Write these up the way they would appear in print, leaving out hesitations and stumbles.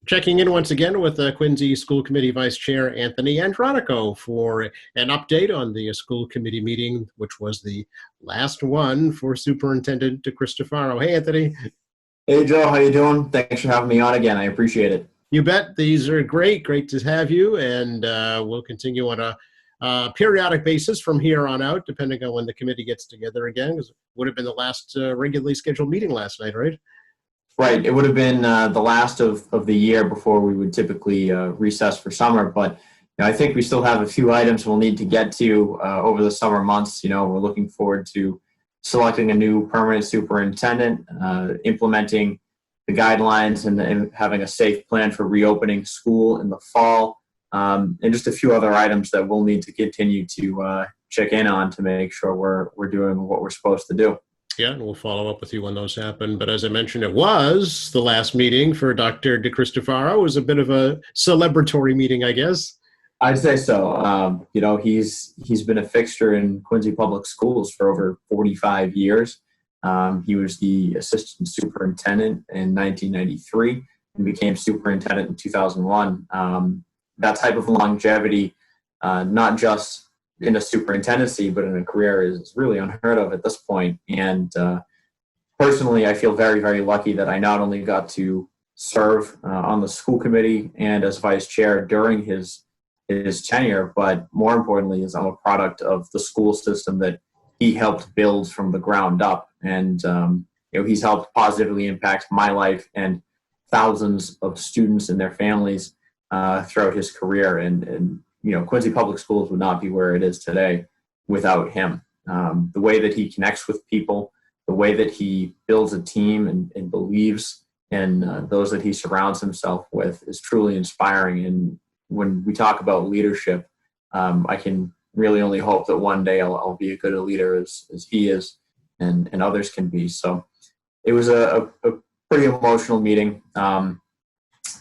Checking in once again with Quincy School Committee Vice Chair Anthony Andronico for an update on the school committee meeting, which was the last one for Superintendent Cristofaro. Hey, Anthony. Hey, Joe. How you doing? Thanks for having me on again. I appreciate it. You bet. These are great. Great to have you, and we'll continue on a periodic basis from here on out, depending on when the committee gets together again, because it would have been the last regularly scheduled meeting last night, right? Right. It would have been the last of the year before we would typically recess for summer. But I think we still have a few items we'll need to get to over the summer months. We're looking forward to selecting a new permanent superintendent, implementing the guidelines, and having a safe plan for reopening school in the fall, and just a few other items that we'll need to continue to check in on to make sure we're doing what we're supposed to do. Yeah, and we'll follow up with you when those happen. But as I mentioned, it was the last meeting for Dr. DeCristofaro. It was a bit of a celebratory meeting, I guess. I'd say so. He's been a fixture in Quincy Public Schools for over 45 years. He was the assistant superintendent in 1993 and became superintendent in 2001. That type of longevity, not just in a superintendency, but in a career, is really unheard of at this point. And personally, I feel very, very lucky that I not only got to serve on the school committee and as vice chair during his tenure, but more importantly, is I'm a product of the school system that he helped build from the ground up. And he's helped positively impact my life and thousands of students and their families throughout his career. And Quincy Public Schools would not be where it is today without him. The way that he connects with people, the way that he builds a team and believes in those that he surrounds himself with is truly inspiring. And when we talk about leadership, I can really only hope that one day I'll be as good a leader as he is and others can be. So it was a pretty emotional meeting.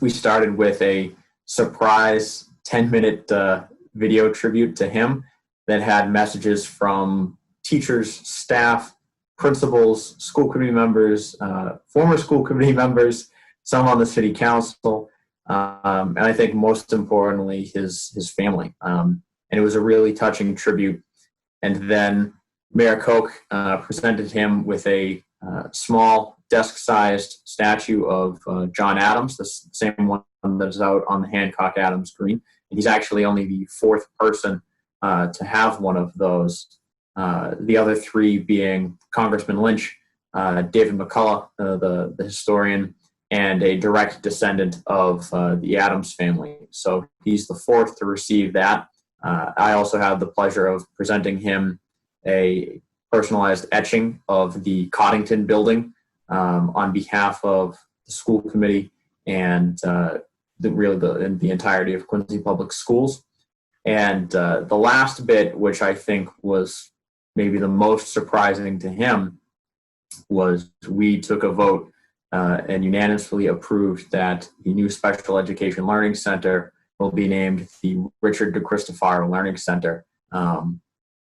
We started with a surprise 10-minute video tribute to him that had messages from teachers, staff, principals, school committee members, former school committee members, some on the city council, and I think most importantly, his family. And it was a really touching tribute. And then Mayor Koch presented him with a small desk-sized statue of John Adams, the same one that is out on the Hancock Adams Green. He's actually only the fourth person to have one of those. The other three being Congressman Lynch, David McCullough, the historian, and a direct descendant of the Adams family. So he's the fourth to receive that. I also have the pleasure of presenting him a personalized etching of the Coddington building on behalf of the school committee and the entirety of Quincy Public Schools. And the last bit, which I think was maybe the most surprising to him, was we took a vote and unanimously approved that the new Special Education Learning Center will be named the Richard DeCristofaro Learning Center. And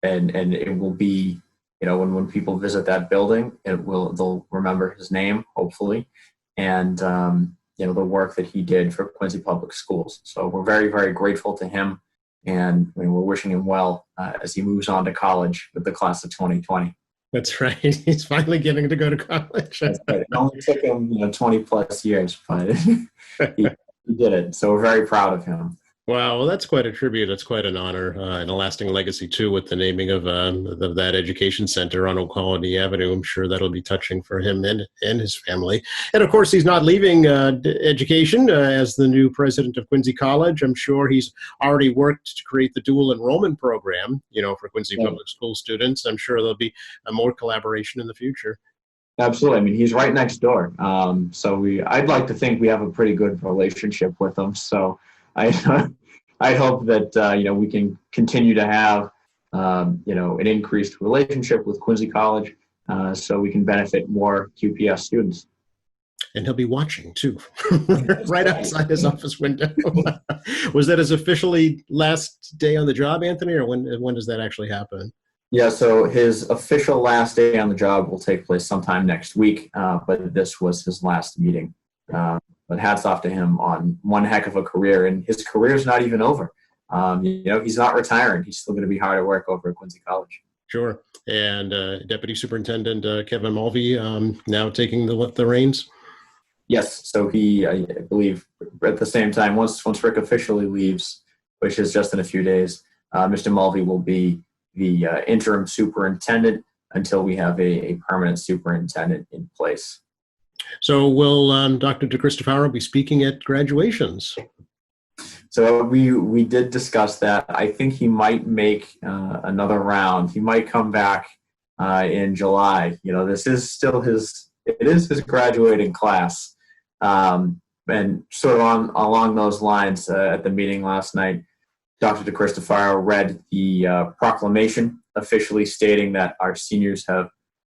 it will be, when people visit that building, they'll remember his name, hopefully, and the work that he did for Quincy Public Schools. So we're very, very grateful to him, and we're wishing him well as he moves on to college with the class of 2020. That's right. He's finally getting to go to college. That's right. It only took him 20 plus years, but he did it. So we're very proud of him. Wow, well, that's quite a tribute. That's quite an honor and a lasting legacy, too, with the naming of that education center on Old Colony Avenue. I'm sure that'll be touching for him and his family. And, of course, he's not leaving education as the new president of Quincy College. I'm sure he's already worked to create the dual enrollment program, for Quincy Public School students. I'm sure there'll be more collaboration in the future. Absolutely. I mean, he's right next door. I'd like to think we have a pretty good relationship with him. So I hope that, we can continue to have, an increased relationship with Quincy College so we can benefit more QPS students. And he'll be watching, too, right outside his office window. Was that his officially last day on the job, Anthony, or when does that actually happen? Yeah, so his official last day on the job will take place sometime next week, but this was his last meeting. but hats off to him on one heck of a career, and his career is not even over. He's not retiring. He's still going to be hard at work over at Quincy College. Sure. And Deputy Superintendent Kevin Mulvey now taking the reins. Yes. So he, I believe, at the same time, once Rick officially leaves, which is just in a few days, Mr. Mulvey will be the interim superintendent until we have a permanent superintendent in place. So will Dr. DeCristofaro be speaking at graduations? So we did discuss that. I think he might make another round. He might come back in July. This is still his graduating class. And sort of along those lines, at the meeting last night, Dr. DeCristofaro read the proclamation officially stating that our seniors have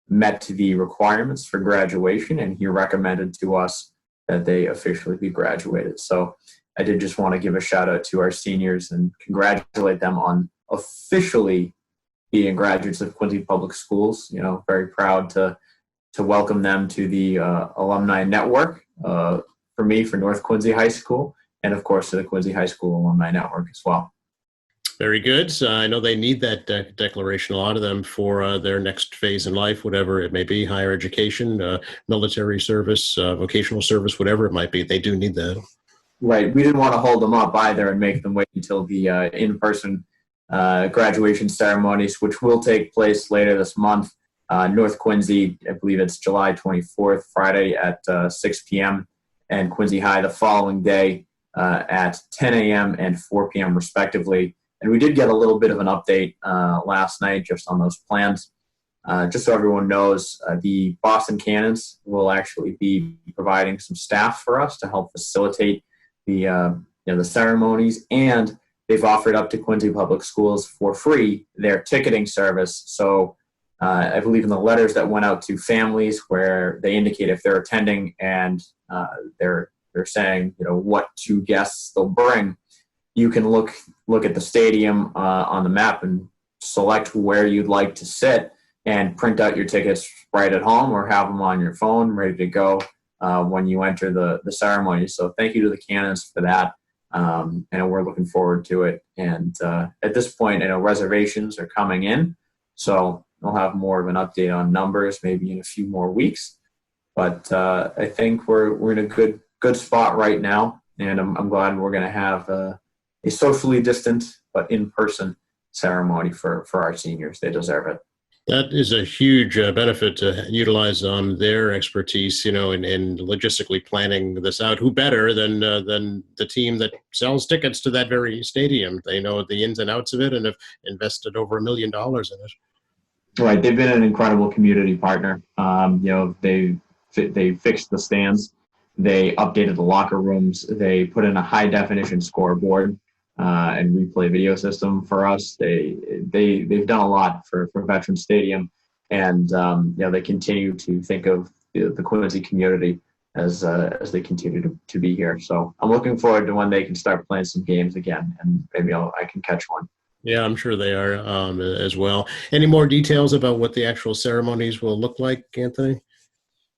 met the requirements for graduation, and he recommended to us that they officially be graduated. So I did just want to give a shout out to our seniors and congratulate them on officially being graduates of Quincy Public Schools. Very proud to welcome them to the alumni network for North Quincy High School, and of course to the Quincy High School Alumni Network as well. Very good. I know they need that declaration, a lot of them, for their next phase in life, whatever it may be, higher education, military service, vocational service, whatever it might be. They do need that. Right. We didn't want to hold them up either and make them wait until the in-person graduation ceremonies, which will take place later this month. North Quincy, I believe it's July 24th, Friday at 6 p.m., and Quincy High the following day at 10 a.m. and 4 p.m. respectively. And we did get a little bit of an update last night just on those plans. Just so everyone knows, the Boston Cannons will actually be providing some staff for us to help facilitate the ceremonies, and they've offered up to Quincy Public Schools for free their ticketing service. So I believe in the letters that went out to families where they indicate if they're attending and they're saying what two guests they'll bring, you can look at the stadium on the map and select where you'd like to sit and print out your tickets right at home or have them on your phone ready to go when you enter the ceremony. So thank you to the Cannons for that. And we're looking forward to it. And at this point, reservations are coming in. So we'll have more of an update on numbers maybe in a few more weeks. But I think we're in a good spot right now. And I'm glad we're going to have a socially distant but in-person ceremony for our seniors. They deserve it. That is a huge benefit to utilize their expertise, in logistically planning this out. Who better than the team that sells tickets to that very stadium? They know the ins and outs of it and have invested over $1 million in it. Right, they've been an incredible community partner. They fixed the stands, they updated the locker rooms, they put in a high definition scoreboard and replay video system for us. They've done a lot for Veterans Stadium, and they continue to think of the Quincy community as they continue to be here. So I'm looking forward to when they can start playing some games again, and maybe I can catch one. Yeah, I'm sure they are as well. Any more details about what the actual ceremonies will look like, Anthony?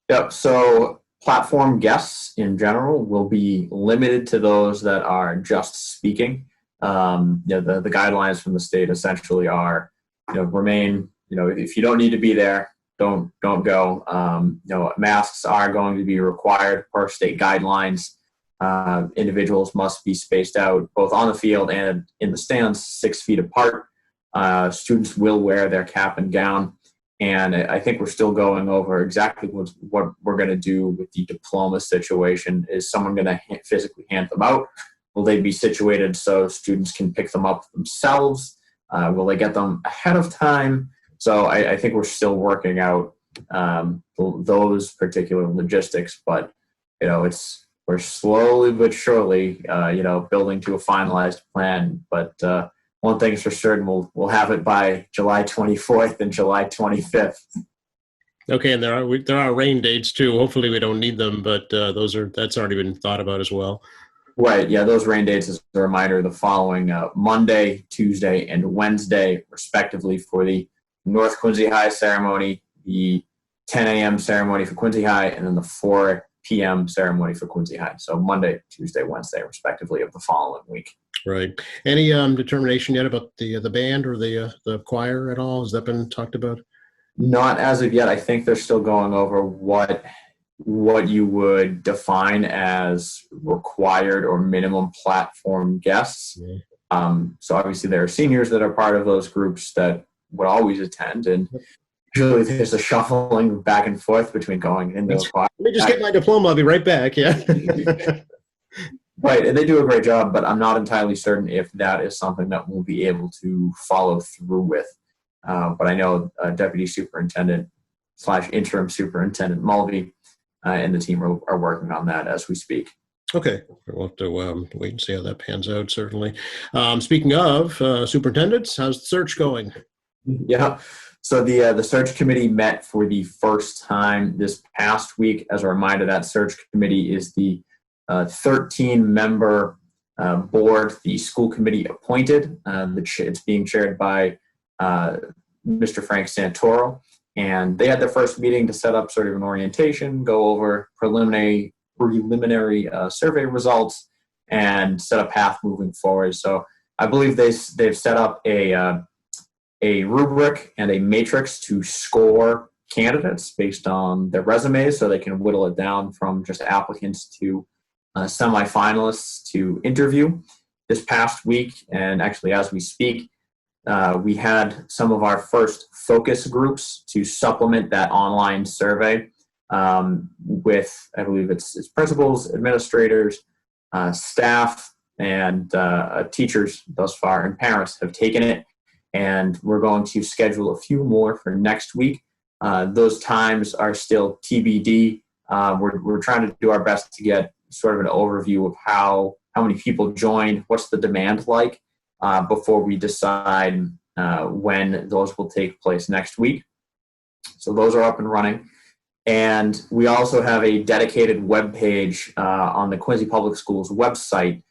Yep. So platform guests in general will be limited to those that are just speaking. The guidelines from the state essentially are, remain, if you don't need to be there, don't go. Masks are going to be required per state guidelines. Individuals must be spaced out both on the field and in the stands 6 feet apart. Students will wear their cap and gown. And I think we're still going over exactly what we're going to do with the diploma situation. Is someone going to physically hand them out? Will they be situated so students can pick them up themselves? Will they get them ahead of time? So I think we're still working out those particular logistics. But, we're slowly but surely, building to a finalized plan. But one thing's for certain, we'll have it by July 24th and July 25th. Okay, and there are rain dates too. Hopefully we don't need them, but that's already been thought about as well. Right, yeah, those rain dates, as a reminder, the following Monday, Tuesday, and Wednesday, respectively, for the North Quincy High ceremony, the 10 a.m. ceremony for Quincy High, and then the 4 p.m. ceremony for Quincy High. So Monday, Tuesday, Wednesday, respectively, of the following week. Right. Any determination yet about the band or the choir at all? Has that been talked about? Not as of yet. I think they're still going over what you would define as required or minimum platform guests. Yeah. So obviously there are seniors that are part of those groups that would always attend, and usually there's a shuffling back and forth between going into the choir. Let me just get my diploma. I'll be right back. Yeah. Right, and they do a great job, but I'm not entirely certain if that is something that we'll be able to follow through with. But I know Deputy Superintendent / Interim Superintendent Mulvey and the team are working on that as we speak. Okay, we'll have to wait and see how that pans out, certainly. Speaking of superintendents, how's the search going? Yeah, so the search committee met for the first time this past week. As a reminder, that search committee is the 13-member board the school committee appointed. It's being chaired by Mr. Frank Santoro, and they had their first meeting to set up sort of an orientation, go over preliminary survey results, and set a path moving forward. So I believe they've set up a rubric and a matrix to score candidates based on their resumes, so they can whittle it down from just applicants to semifinalists to interview. This past week, and actually as we speak, we had some of our first focus groups to supplement that online survey with, I believe it's principals, administrators, staff, and teachers thus far, and parents have taken it. And we're going to schedule a few more for next week. Those times are still TBD. We're trying to do our best to get sort of an overview of how many people joined, what's the demand like, before we decide when those will take place next week. So those are up and running. And we also have a dedicated web page on the Quincy Public Schools website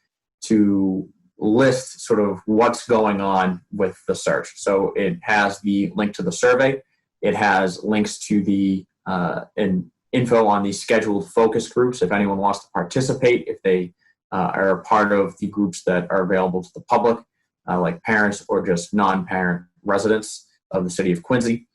to list sort of what's going on with the search. So it has the link to the survey. It has links to the info on the scheduled focus groups if anyone wants to participate, if they are a part of the groups that are available to the public, like parents or just non-parent residents of the city of Quincy.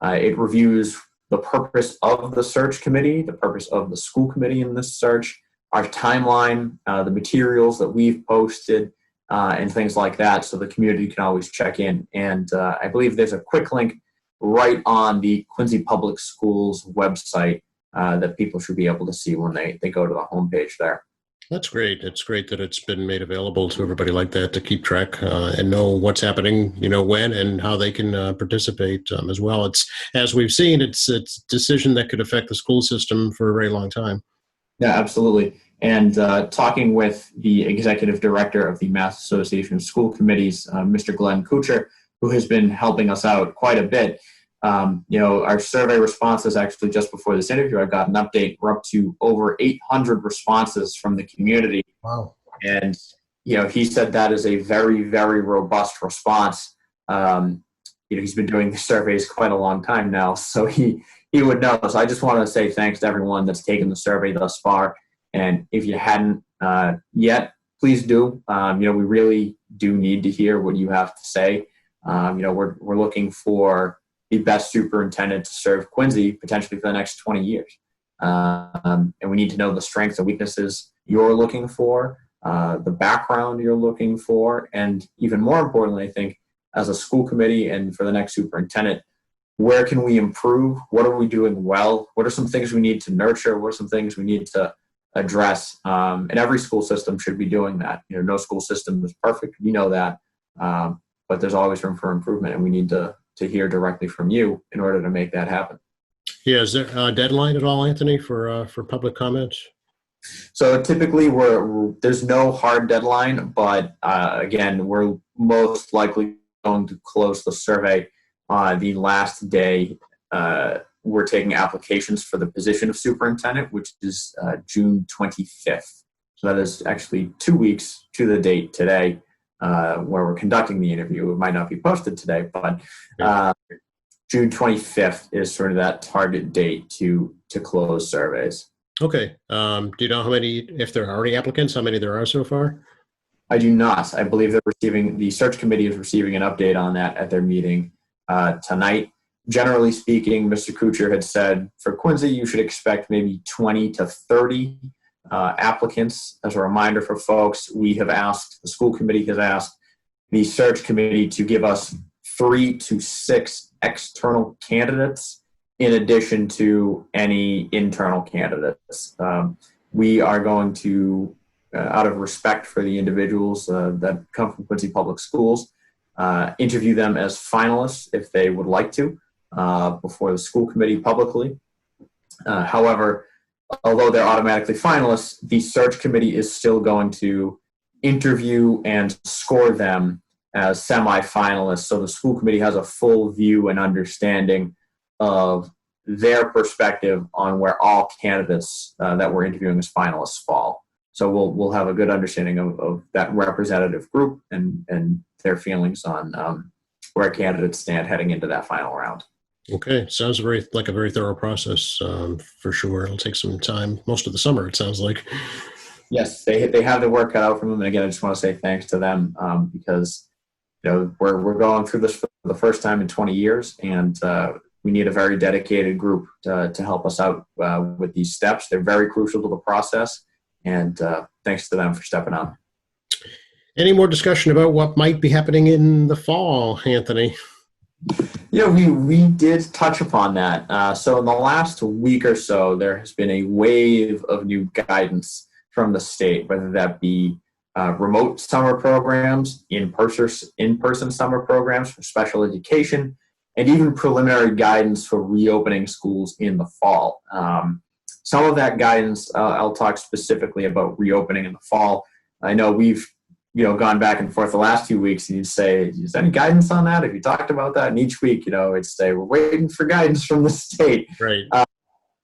It reviews the purpose of the search committee, the purpose of the school committee in this search, our timeline, the materials that we've posted, and things like that, so the community can always check in. And I believe there's a quick link right on the Quincy Public Schools website that people should be able to see when they go to the homepage there. That's great. It's great that it's been made available to everybody like that to keep track and know what's happening, when and how they can participate as well. It's, as we've seen, it's a decision that could affect the school system for a very long time. Yeah, absolutely. And talking with the executive director of the Mass Association of School Committees, Mr. Glenn Kuchar, who has been helping us out quite a bit. Our survey responses, actually just before this interview, I got an update. We're up to over 800 responses from the community. Wow. And, he said that is a very, very robust response. He's been doing the surveys quite a long time now, so he would know. So I just want to say thanks to everyone that's taken the survey thus far. And if you hadn't yet, please do. We really do need to hear what you have to say. We're looking for the best superintendent to serve Quincy potentially for the next 20 years. And we need to know the strengths and weaknesses you're looking for, the background you're looking for, and even more importantly, I think, as a school committee and for the next superintendent, where can we improve? What are we doing well? What are some things we need to nurture? What are some things we need to address? And every school system should be doing that. No school system is perfect. We know that. But there's always room for improvement, and we need to hear directly from you in order to make that happen. Yeah, is there a deadline at all, Anthony, for public comments? So typically there's no hard deadline, but again, we're most likely going to close the survey the last day. We're taking applications for the position of superintendent, which is June 25th. So that is actually 2 weeks to the date today. Where we're conducting the interview. It might not be posted today, but June 25th is sort of that target date to close surveys. Okay. Do you know how many, if there are already applicants, how many there are so far? I do not. I believe the search committee is receiving an update on that at their meeting tonight. Generally speaking, Mr. Kuchar had said for Quincy, you should expect maybe 20 to 30 applicants. As a reminder for folks, the school committee has asked the search committee to give us 3 to 6 external candidates in addition to any internal candidates. We are going to, out of respect for the individuals that come from Quincy Public Schools, interview them as finalists if they would like to before the school committee publicly. However, although they're automatically finalists, the search committee is still going to interview and score them as semifinalists, so the school committee has a full view and understanding of their perspective on where all candidates that we're interviewing as finalists fall. So we'll have a good understanding of that representative group and their feelings on where candidates stand heading into that final round. Okay. Sounds like a very thorough process for sure. It'll take some time, most of the summer, it sounds like. Yes, they have the work cut out from them. And again, I just want to say thanks to them because we're going through this for the first time in 20 years, and we need a very dedicated group to help us out with these steps. They're very crucial to the process, and thanks to them for stepping up. Any more discussion about what might be happening in the fall, Anthony? Yeah, we did touch upon that. So in the last week or so, there has been a wave of new guidance from the state, whether that be remote summer programs, in-person summer programs for special education, and even preliminary guidance for reopening schools in the fall. Some of that guidance, I'll talk specifically about reopening in the fall. I know we've gone back and forth the last 2 weeks, and you'd say, is there any guidance on that? Have you talked about that? And each week, it's say, we're waiting for guidance from the state. Right.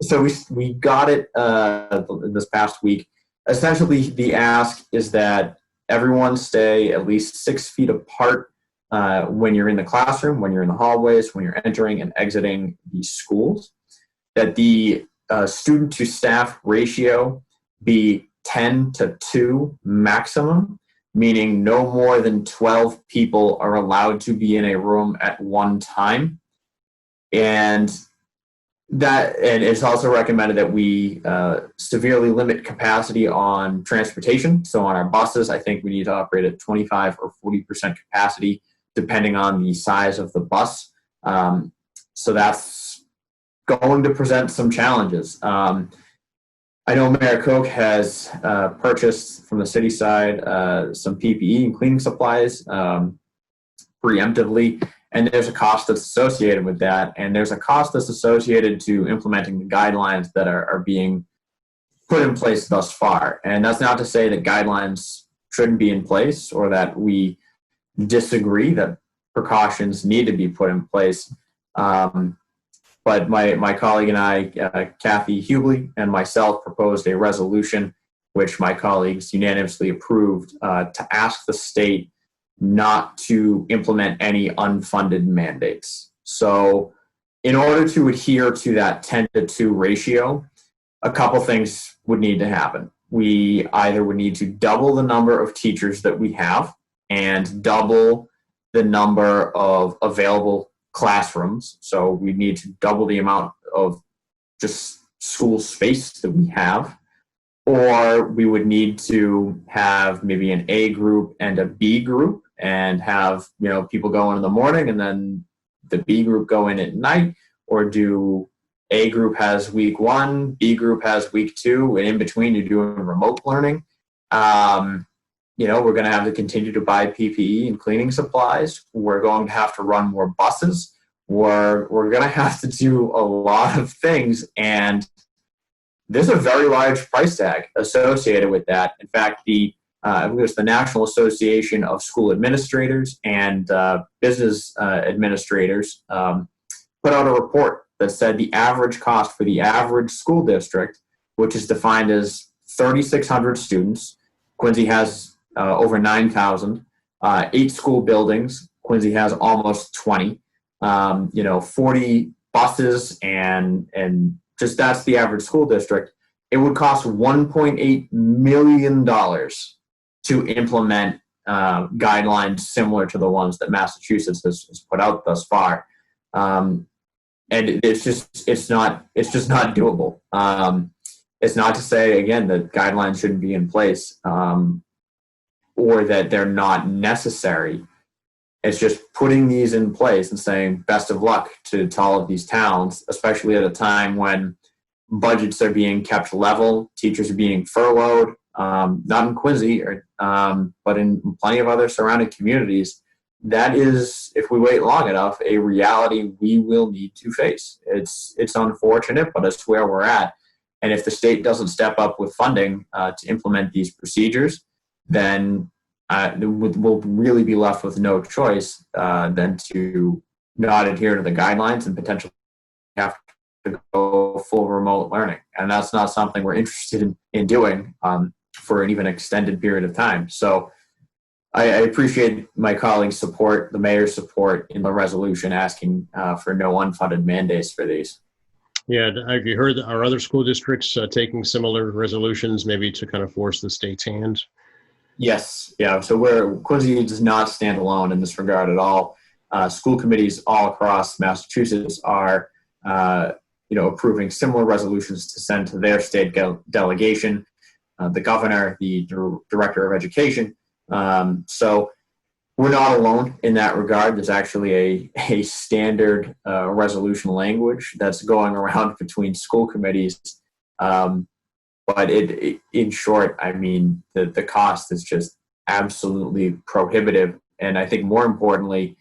So we got it this past week. Essentially, the ask is that everyone stay at least 6 feet apart when you're in the classroom, when you're in the hallways, when you're entering and exiting the schools, that the student to staff ratio be 10 to 2 maximum, meaning no more than 12 people are allowed to be in a room at one time. And it's also recommended that we severely limit capacity on transportation. So on our buses, I think we need to operate at 25 or 40% capacity, depending on the size of the bus. So that's going to present some challenges. I know Maricoke has purchased from the city side some PPE and cleaning supplies preemptively, and there's a cost that's associated with that, and there's a cost that's associated to implementing the guidelines that are being put in place thus far. And that's not to say that guidelines shouldn't be in place or that we disagree that precautions need to be put in place. But my colleague and I, Kathy Hughley, and myself proposed a resolution, which my colleagues unanimously approved, to ask the state not to implement any unfunded mandates. So in order to adhere to that 10 to 2 ratio, a couple things would need to happen. We either would need to double the number of teachers that we have and double the number of available classrooms. So we need to double the amount of just school space that we have. Or we would need to have maybe an A group and a B group and have, people go in the morning and then the B group go in at night, or do A group has week 1, B group has week 2, and in between you're doing remote learning. We're going to have to continue to buy PPE and cleaning supplies. We're going to have to run more buses. We're going to have to do a lot of things, and there's a very large price tag associated with that. In fact, I believe it's the National Association of School Administrators and Business Administrators put out a report that said the average cost for the average school district, which is defined as 3,600 students, Quincy has over 9,000, 8 school buildings, Quincy has almost 20, 40 buses, and just that's the average school district. it would cost $1.8 million to implement guidelines similar to the ones that Massachusetts has put out thus far. And it's just not doable. It's not to say, again, that guidelines shouldn't be in place or that they're not necessary. It's just putting these in place and saying best of luck to all of these towns, especially at a time when budgets are being kept level, teachers are being furloughed, not in Quincy, but in plenty of other surrounding communities. That is, if we wait long enough, a reality we will need to face. It's unfortunate, but it's where we're at. And if the state doesn't step up with funding to implement these procedures, then we'll really be left with no choice than to not adhere to the guidelines and potentially have to go full remote learning. And that's not something we're interested in doing for an even extended period of time. So I appreciate my colleagues' support, the mayor's support in the resolution asking for no unfunded mandates for these. Yeah, have you heard our other school districts taking similar resolutions, maybe to kind of force the state's hand? Yes, yeah. So Quincy does not stand alone in this regard at all. School committees all across Massachusetts are, approving similar resolutions to send to their state delegation, the governor, the director of education. So we're not alone in that regard. There's actually a standard resolution language that's going around between school committees. But in short, I mean, the cost is just absolutely prohibitive. And I think more importantly,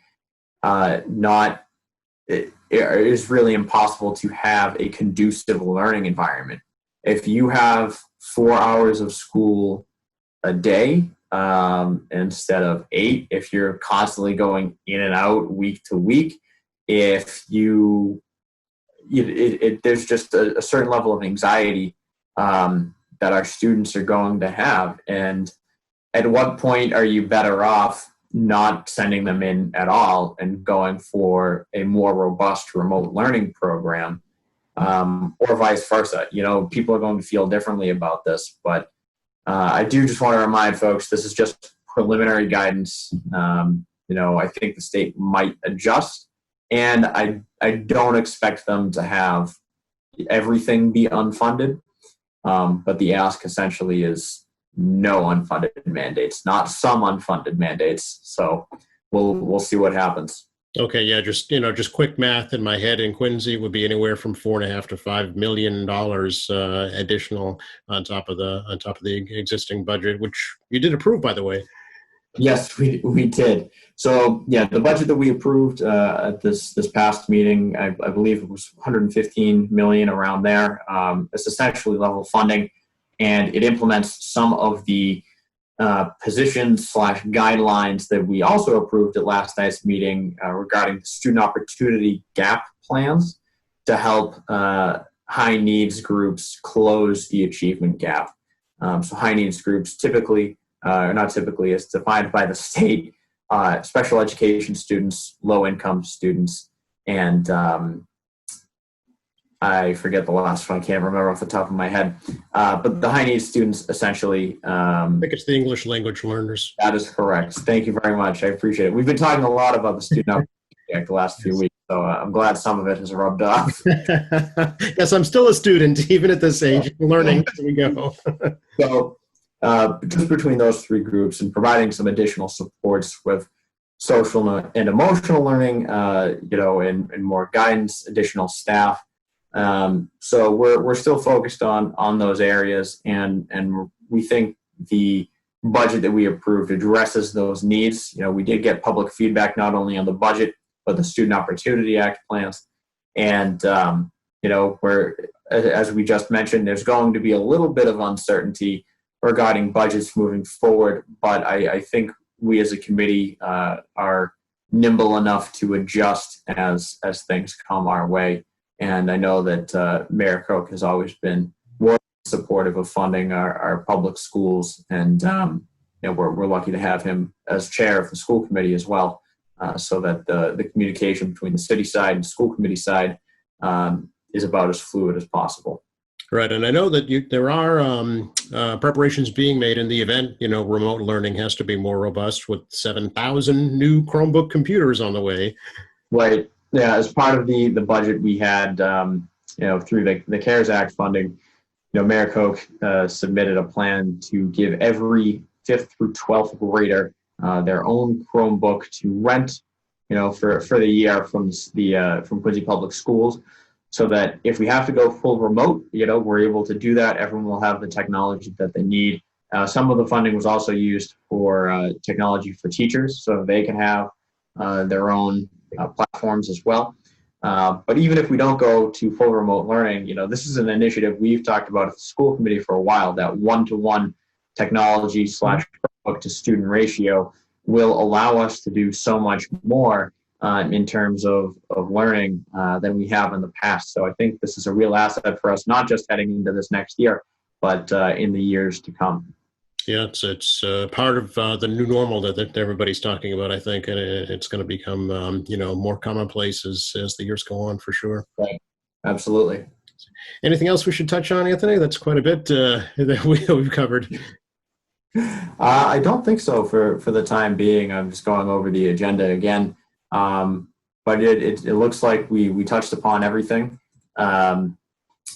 it is really impossible to have a conducive learning environment. If you have 4 hours of school a day, instead of 8, if you're constantly going in and out week to week, if there's just a certain level of anxiety that our students are going to have. And at what point are you better off not sending them in at all and going for a more robust remote learning program, or vice versa? People are going to feel differently about this, but I do just want to remind folks, this is just preliminary guidance. I think the state might adjust, and I don't expect them to have everything be unfunded. But the ask essentially is no unfunded mandates, not some unfunded mandates. So we'll see what happens. Okay, yeah, just quick math in my head. In Quincy would be anywhere from $4.5 to $5 million additional on top of the existing budget, which you did approve, by the way. Yes, we did. So yeah, the budget that we approved at this past meeting, I believe it was $115 million, around there. It's essentially level funding, and it implements some of the positions / guidelines that we also approved at last night's meeting regarding the student opportunity gap plans to help high needs groups close the achievement gap. So high needs groups typically, or not typically, is defined by the state, special education students, low income students, and I forget the last one. I can't remember off the top of my head. But the high needs students, essentially. I think it's the English language learners. That is correct. Thank you very much. I appreciate it. We've been talking a lot about the Student Opportunity Act the last few weeks, so I'm glad some of it has rubbed off. Yes, I'm still a student, even at this age, learning as we go. So just between those three groups and providing some additional supports with social and emotional learning, and more guidance, additional staff. So we're still focused on those areas, and we think the budget that we approved addresses those needs. We did get public feedback not only on the budget but the Student Opportunity Act plans, and as we just mentioned, there's going to be a little bit of uncertainty regarding budgets moving forward, but I think we as a committee are nimble enough to adjust as things come our way. And I know that Mayor Koch has always been more supportive of funding our public schools, and we're lucky to have him as chair of the school committee as well, so that the communication between the city side and school committee side is about as fluid as possible. Right, and I know that there are preparations being made in the event, remote learning has to be more robust with 7,000 new Chromebook computers on the way. Right. Yeah. As part of the budget we had, through the CARES Act funding, Mayor Koch submitted a plan to give every 5th through 12th grader their own Chromebook to rent, for the year from Quincy Public Schools, so that if we have to go full remote, we're able to do that. Everyone will have the technology that they need. Some of the funding was also used for technology for teachers, so they can have their own platforms as well. But even if we don't go to full remote learning, this is an initiative we've talked about at the school committee for a while. That one-to-one technology / book to student ratio will allow us to do so much more in terms of learning than we have in the past. So I think this is a real asset for us, not just heading into this next year, but in the years to come. Yeah, it's part of the new normal that everybody's talking about, I think, and it's going to become, more commonplace as the years go on, for sure. Right. Absolutely. Anything else we should touch on, Anthony? That's quite a bit that we've covered. I don't think so for the time being. I'm just going over the agenda again. But it looks like we touched upon everything.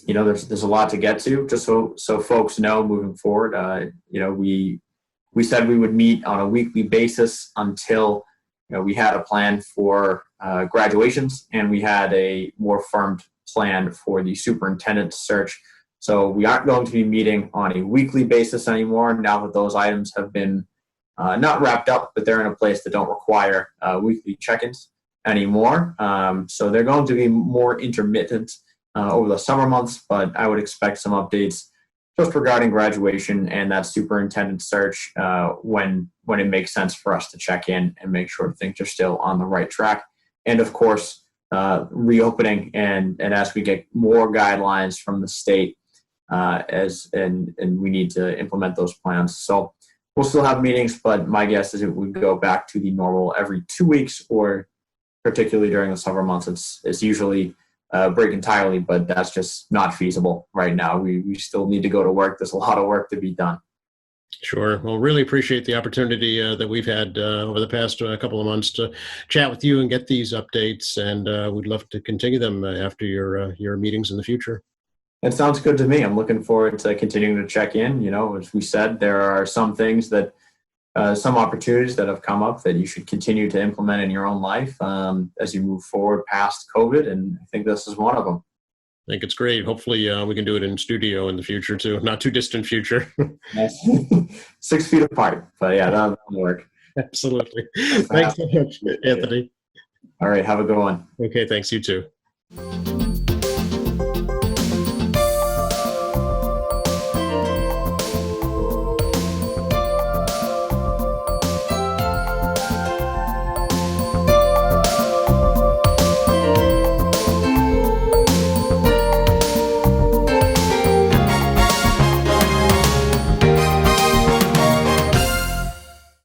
There's a lot to get to, just so folks know moving forward. We said we would meet on a weekly basis until we had a plan for graduations, and we had a more firm plan for the superintendent search. So we aren't going to be meeting on a weekly basis anymore now that those items have been not wrapped up, but they're in a place that don't require weekly check-ins anymore. So they're going to be more intermittent over the summer months, but I would expect some updates just regarding graduation and that superintendent search when it makes sense for us to check in and make sure things are still on the right track. And of course, reopening and as we get more guidelines from the state, and we need to implement those plans. So we'll still have meetings, but my guess is it would go back to the normal every 2 weeks, or particularly during the summer months, it's usually break entirely, but that's just not feasible right now. We still need to go to work. There's a lot of work to be done. Sure. Well, really appreciate the opportunity that we've had over the past couple of months to chat with you and get these updates, and we'd love to continue them after your meetings in the future. It sounds good to me. I'm looking forward to continuing to check in. As we said, there are some things some opportunities that have come up that you should continue to implement in your own life as you move forward past COVID, and I think this is one of them. I think it's great. Hopefully we can do it in studio in the future too. Not too distant future. 6 feet apart, but yeah, that'll work. Absolutely. Thanks so much, Anthony. All right. Have a good one. Okay. Thanks. You too.